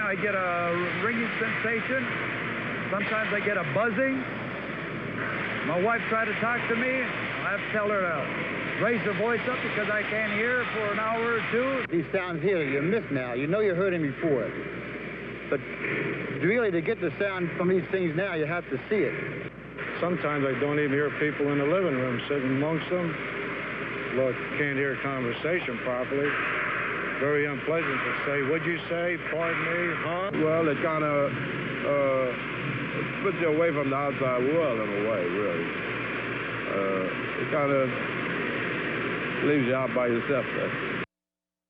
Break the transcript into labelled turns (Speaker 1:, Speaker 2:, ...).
Speaker 1: I get a ringing sensation. Sometimes I get a buzzing. My wife tried to talk to me. I have to tell her to raise her voice up because I can't hear for an hour or two.
Speaker 2: These sounds here, you miss now. You know you heard them before. But really, to get the sound from these things now, you have to see it.
Speaker 3: Sometimes I don't even hear people in the living room sitting amongst them. Look, can't hear conversation properly. Very unpleasant to say. What'd you say? Pardon me, huh?
Speaker 4: Well, it kind of puts you away from the outside world in a way, really. It kind of leaves you out by yourself there.